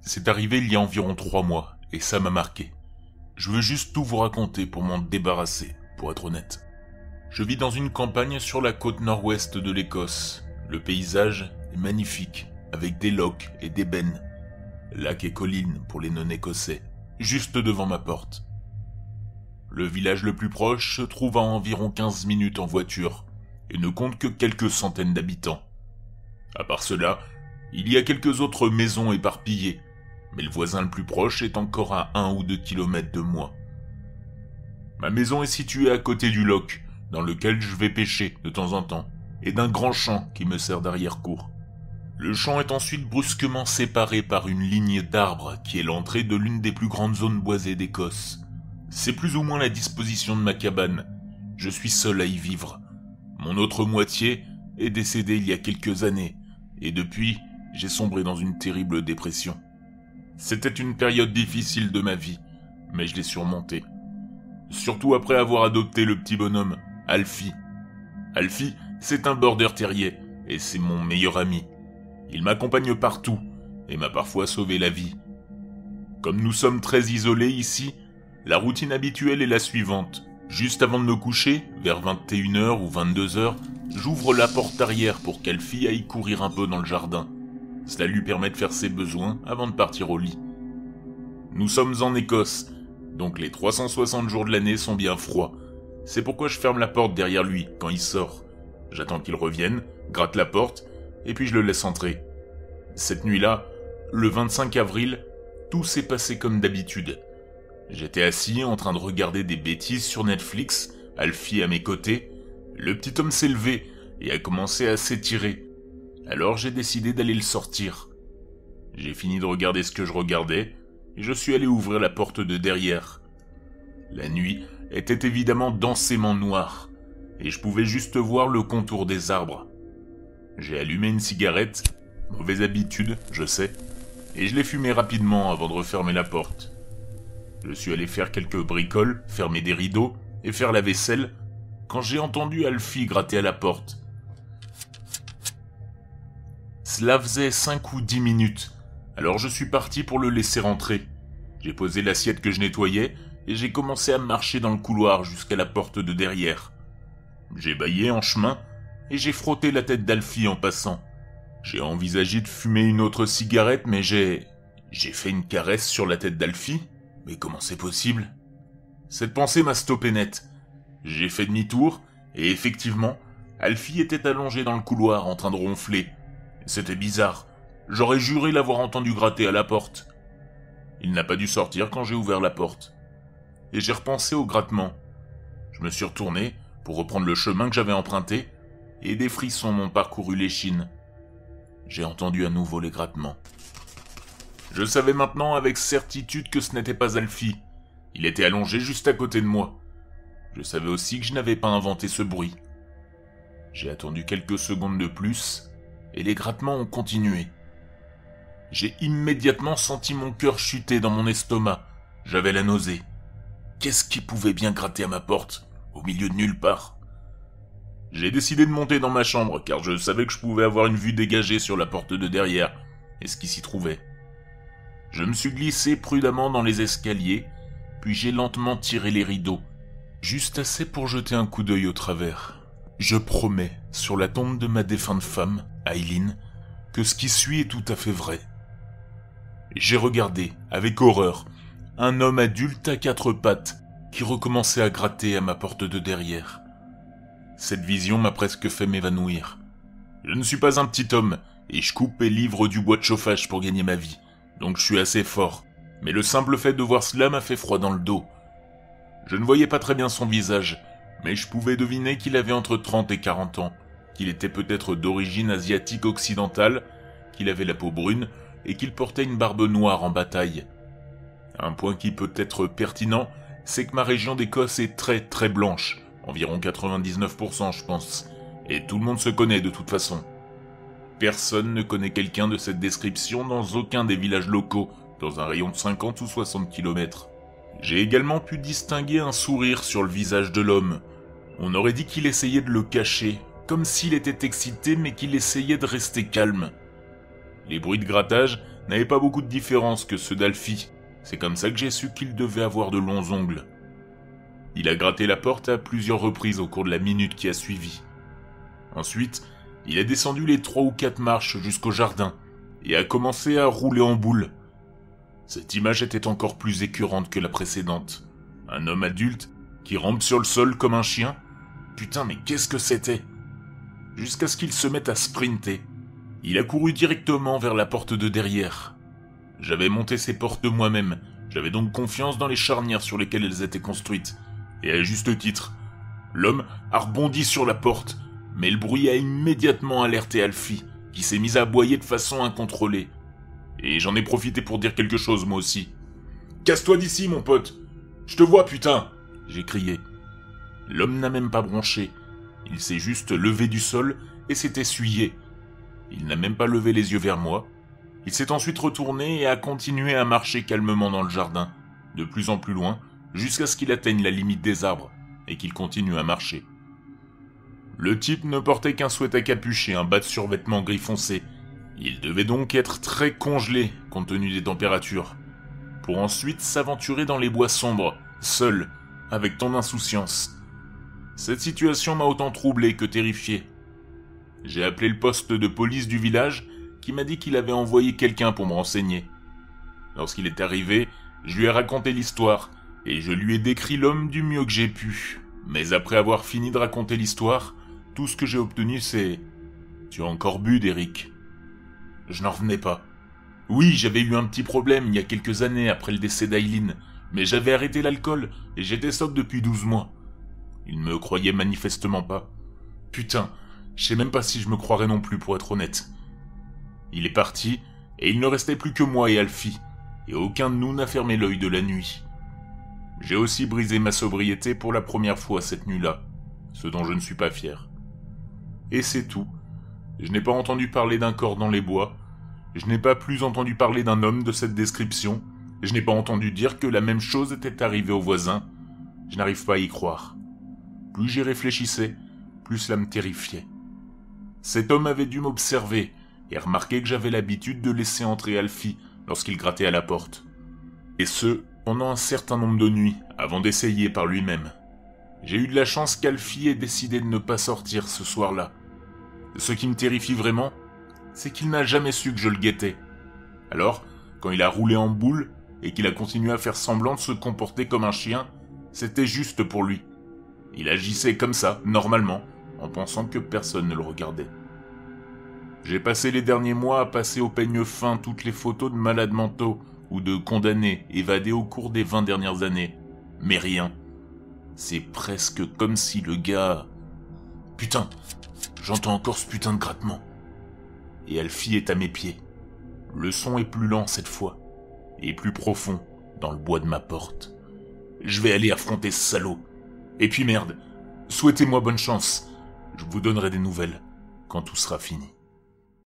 C'est arrivé il y a environ 3 mois, et ça m'a marqué. Je veux juste tout vous raconter pour m'en débarrasser, pour être honnête. Je vis dans une campagne sur la côte nord-ouest de l'Écosse. Le paysage est magnifique, avec des lochs et des bennes. Lacs et collines pour les non-écossais, juste devant ma porte. Le village le plus proche se trouve à environ 15 minutes en voiture, et ne compte que quelques centaines d'habitants. À part cela, il y a quelques autres maisons éparpillées, mais le voisin le plus proche est encore à 1 ou 2 kilomètres de moi. Ma maison est située à côté du loch, dans lequel je vais pêcher de temps en temps, et d'un grand champ qui me sert d'arrière-cour. Le champ est ensuite brusquement séparé par une ligne d'arbres qui est l'entrée de l'une des plus grandes zones boisées d'Écosse. C'est plus ou moins la disposition de ma cabane. Je suis seul à y vivre. Mon autre moitié est décédée il y a quelques années, et depuis, j'ai sombré dans une terrible dépression. C'était une période difficile de ma vie, mais je l'ai surmontée. Surtout après avoir adopté le petit bonhomme, Alfie. Alfie, c'est un border terrier, et c'est mon meilleur ami. Il m'accompagne partout, et m'a parfois sauvé la vie. Comme nous sommes très isolés ici, la routine habituelle est la suivante. Juste avant de me coucher, vers 21h ou 22h, j'ouvre la porte arrière pour qu'Alfie aille courir un peu dans le jardin. Cela lui permet de faire ses besoins avant de partir au lit. Nous sommes en Écosse, donc les 360 jours de l'année sont bien froids. C'est pourquoi je ferme la porte derrière lui quand il sort. J'attends qu'il revienne, gratte la porte, et puis je le laisse entrer. Cette nuit-là, le 25 avril, tout s'est passé comme d'habitude. J'étais assis en train de regarder des bêtises sur Netflix, Alfie à mes côtés. Le petit homme s'est levé et a commencé à s'étirer. Alors j'ai décidé d'aller le sortir. J'ai fini de regarder ce que je regardais, et je suis allé ouvrir la porte de derrière. La nuit était évidemment densément noire, et je pouvais juste voir le contour des arbres. J'ai allumé une cigarette, mauvaise habitude, je sais, et je l'ai fumée rapidement avant de refermer la porte. Je suis allé faire quelques bricoles, fermer des rideaux et faire la vaisselle, quand j'ai entendu Alfie gratter à la porte. Cela faisait 5 ou 10 minutes, alors je suis parti pour le laisser rentrer. J'ai posé l'assiette que je nettoyais et j'ai commencé à marcher dans le couloir jusqu'à la porte de derrière. J'ai bâillé en chemin et j'ai frotté la tête d'Alfie en passant. J'ai envisagé de fumer une autre cigarette, mais j'ai fait une caresse sur la tête d'Alfie. Mais comment c'est possible? Cette pensée m'a stoppé net. J'ai fait demi-tour, et effectivement, Alfie était allongé dans le couloir en train de ronfler. C'était bizarre. J'aurais juré l'avoir entendu gratter à la porte. Il n'a pas dû sortir quand j'ai ouvert la porte. Et j'ai repensé au grattement. Je me suis retourné pour reprendre le chemin que j'avais emprunté, et des frissons m'ont parcouru l'échine. J'ai entendu à nouveau les grattements. Je savais maintenant avec certitude que ce n'était pas Alfie. Il était allongé juste à côté de moi. Je savais aussi que je n'avais pas inventé ce bruit. J'ai attendu quelques secondes de plus, et les grattements ont continué. J'ai immédiatement senti mon cœur chuter dans mon estomac. J'avais la nausée. Qu'est-ce qui pouvait bien gratter à ma porte, au milieu de nulle part? J'ai décidé de monter dans ma chambre, car je savais que je pouvais avoir une vue dégagée sur la porte de derrière, et ce qui s'y trouvait. Je me suis glissé prudemment dans les escaliers, puis j'ai lentement tiré les rideaux, juste assez pour jeter un coup d'œil au travers. Je promets, sur la tombe de ma défunte femme, Aileen, que ce qui suit est tout à fait vrai. J'ai regardé, avec horreur, un homme adulte à 4 pattes qui recommençait à gratter à ma porte de derrière. Cette vision m'a presque fait m'évanouir. Je ne suis pas un petit homme, et je coupe et livre du bois de chauffage pour gagner ma vie, donc je suis assez fort. Mais le simple fait de voir cela m'a fait froid dans le dos. Je ne voyais pas très bien son visage, mais je pouvais deviner qu'il avait entre 30 et 40 ans, qu'il était peut-être d'origine asiatique occidentale, qu'il avait la peau brune et qu'il portait une barbe noire en bataille. Un point qui peut être pertinent, c'est que ma région d'Écosse est très très blanche, environ 99% je pense, et tout le monde se connaît de toute façon. Personne ne connaît quelqu'un de cette description dans aucun des villages locaux, dans un rayon de 50 ou 60 km. J'ai également pu distinguer un sourire sur le visage de l'homme. On aurait dit qu'il essayait de le cacher, comme s'il était excité mais qu'il essayait de rester calme. Les bruits de grattage n'avaient pas beaucoup de différence que ceux d'Alfie. C'est comme ça que j'ai su qu'il devait avoir de longs ongles. Il a gratté la porte à plusieurs reprises au cours de la minute qui a suivi. Ensuite, il a descendu les 3 ou 4 marches jusqu'au jardin et a commencé à rouler en boule. Cette image était encore plus écœurante que la précédente. Un homme adulte qui rampe sur le sol comme un chien. Putain, mais qu'est-ce que c'était? Jusqu'à ce qu'il se mette à sprinter. Il a couru directement vers la porte de derrière. J'avais monté ces portes moi-même, j'avais donc confiance dans les charnières sur lesquelles elles étaient construites. Et à juste titre, l'homme a rebondi sur la porte, mais le bruit a immédiatement alerté Alfie, qui s'est mise à aboyer de façon incontrôlée. Et j'en ai profité pour dire quelque chose moi aussi. « Casse-toi d'ici, mon pote! Je te vois, putain !» j'ai crié. L'homme n'a même pas bronché. Il s'est juste levé du sol et s'est essuyé. Il n'a même pas levé les yeux vers moi. Il s'est ensuite retourné et a continué à marcher calmement dans le jardin, de plus en plus loin, jusqu'à ce qu'il atteigne la limite des arbres, et qu'il continue à marcher. Le type ne portait qu'un sweat à capuche et un bas de survêtement gris foncé. Il devait donc être très congelé, compte tenu des températures, pour ensuite s'aventurer dans les bois sombres, seul, avec tant d'insouciance. Cette situation m'a autant troublé que terrifié. J'ai appelé le poste de police du village, qui m'a dit qu'il avait envoyé quelqu'un pour me renseigner. Lorsqu'il est arrivé, je lui ai raconté l'histoire, et je lui ai décrit l'homme du mieux que j'ai pu. Mais après avoir fini de raconter l'histoire, tout ce que j'ai obtenu c'est... « Tu as encore bu, Derrick ?» Je n'en revenais pas. Oui, j'avais eu un petit problème il y a quelques années après le décès d'Aileen, mais j'avais arrêté l'alcool et j'étais sobre depuis 12 mois. Il ne me croyait manifestement pas. Putain, je sais même pas si je me croirais non plus pour être honnête. Il est parti, et il ne restait plus que moi et Alfie, et aucun de nous n'a fermé l'œil de la nuit. J'ai aussi brisé ma sobriété pour la première fois cette nuit-là, ce dont je ne suis pas fier. Et c'est tout. Je n'ai pas entendu parler d'un corps dans les bois, je n'ai pas plus entendu parler d'un homme de cette description, je n'ai pas entendu dire que la même chose était arrivée aux voisins. Je n'arrive pas à y croire. Plus j'y réfléchissais, plus cela me terrifiait. Cet homme avait dû m'observer et remarquer que j'avais l'habitude de laisser entrer Alfie lorsqu'il grattait à la porte. Et ce, pendant un certain nombre de nuits, avant d'essayer par lui-même. J'ai eu de la chance qu'Alfie ait décidé de ne pas sortir ce soir-là. Ce qui me terrifie vraiment, c'est qu'il n'a jamais su que je le guettais. Alors, quand il a roulé en boule et qu'il a continué à faire semblant de se comporter comme un chien, c'était juste pour lui. Il agissait comme ça, normalement, en pensant que personne ne le regardait. J'ai passé les derniers mois à passer au peigne fin toutes les photos de malades mentaux ou de condamnés évadés au cours des 20 dernières années. Mais rien. C'est presque comme si le gars... Putain, j'entends encore ce putain de grattement. Et Alfie est à mes pieds. Le son est plus lent cette fois, et plus profond dans le bois de ma porte. Je vais aller affronter ce salaud. Et puis merde, souhaitez-moi bonne chance. Je vous donnerai des nouvelles quand tout sera fini.